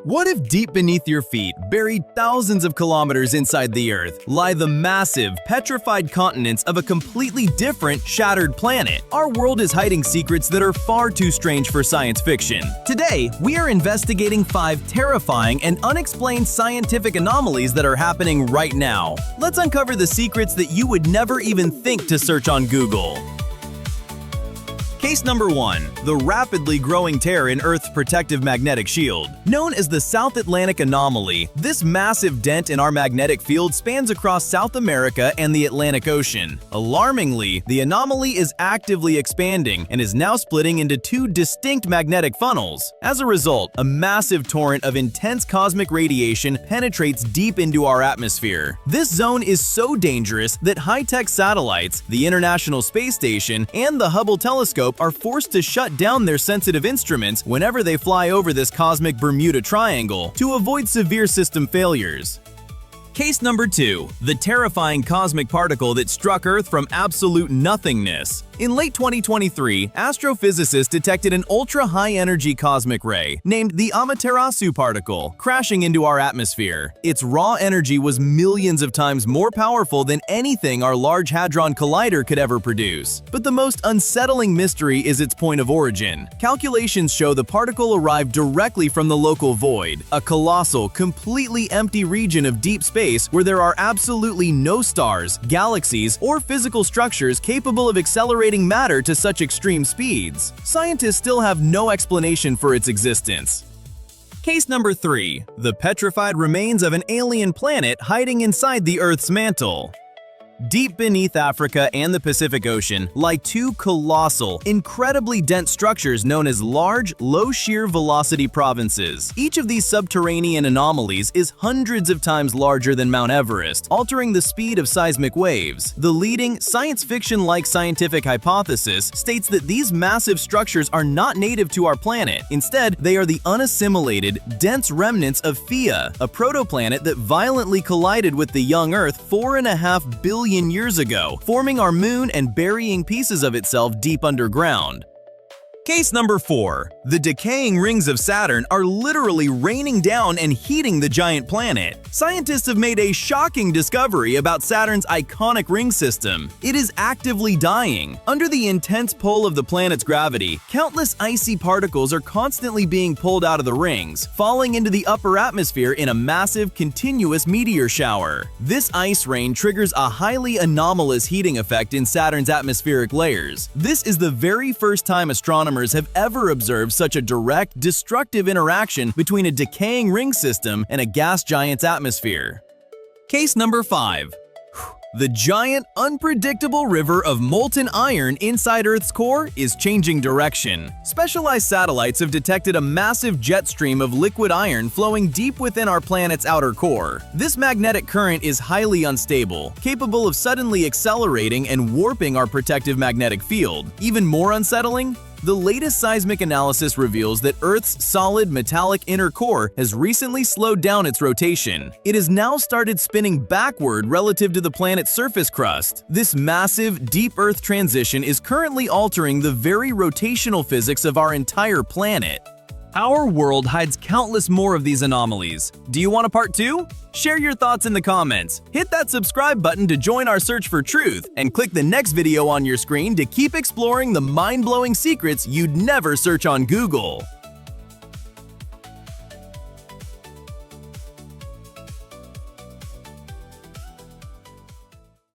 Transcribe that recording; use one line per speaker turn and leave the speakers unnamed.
What if deep beneath your feet, buried thousands of kilometers inside the Earth, lie the massive, petrified continents of a completely different, shattered planet? Our world is hiding secrets that are far too strange for science fiction. Today, we are investigating 5 terrifying and unexplained scientific anomalies that are happening right now. Let's uncover the secrets that you would never even think to search on Google. Case number 1. The rapidly growing tear in Earth's protective magnetic shield. Known as the South Atlantic Anomaly, this massive dent in our magnetic field spans across South America and the Atlantic Ocean. Alarmingly, the anomaly is actively expanding and is now splitting into 2 distinct magnetic funnels. As a result, a massive torrent of intense cosmic radiation penetrates deep into our atmosphere. This zone is so dangerous that high-tech satellites, the International Space Station, and the Hubble telescope are forced to shut down their sensitive instruments whenever they fly over this cosmic Bermuda Triangle to avoid severe system failures. Case number 2. The terrifying cosmic particle that struck Earth from absolute nothingness. In late 2023, astrophysicists detected an ultra-high-energy cosmic ray named the Amaterasu particle crashing into our atmosphere. Its raw energy was millions of times more powerful than anything our Large Hadron Collider could ever produce. But the most unsettling mystery is its point of origin. Calculations show the particle arrived directly from the local void, a colossal, completely empty region of deep space where there are absolutely no stars, galaxies, or physical structures capable of accelerating matter to such extreme speeds. Scientists still have no explanation for its existence. Case number 3. The petrified remains of an alien planet hiding inside the Earth's mantle. Deep beneath Africa and the Pacific Ocean lie 2 colossal, incredibly dense structures known as large, low-shear velocity provinces. Each of these subterranean anomalies is hundreds of times larger than Mount Everest, altering the speed of seismic waves. The leading, science fiction-like scientific hypothesis states that these massive structures are not native to our planet. Instead, they are the unassimilated, dense remnants of Theia, a protoplanet that violently collided with the young Earth 4.5 billion years ago, forming our moon and burying pieces of itself deep underground. Case number 4. The decaying rings of Saturn are literally raining down and heating the giant planet. Scientists have made a shocking discovery about Saturn's iconic ring system. It is actively dying. Under the intense pull of the planet's gravity, countless icy particles are constantly being pulled out of the rings, falling into the upper atmosphere in a massive, continuous meteor shower. This ice rain triggers a highly anomalous heating effect in Saturn's atmospheric layers. This is the very first time astronomers have ever observed such a direct, destructive interaction between a decaying ring system and a gas giant's atmosphere. Case number 5. The giant, unpredictable river of molten iron inside Earth's core is changing direction. Specialized satellites have detected a massive jet stream of liquid iron flowing deep within our planet's outer core. This magnetic current is highly unstable, capable of suddenly accelerating and warping our protective magnetic field. Even more unsettling? The latest seismic analysis reveals that Earth's solid metallic inner core has recently slowed down its rotation. It has now started spinning backward relative to the planet's surface crust. This massive, deep Earth transition is currently altering the very rotational physics of our entire planet. Our world hides countless more of these anomalies. Do you want a part 2? Share your thoughts in the comments. Hit that subscribe button to join our search for truth, and click the next video on your screen to keep exploring the mind-blowing secrets you'd never search on Google.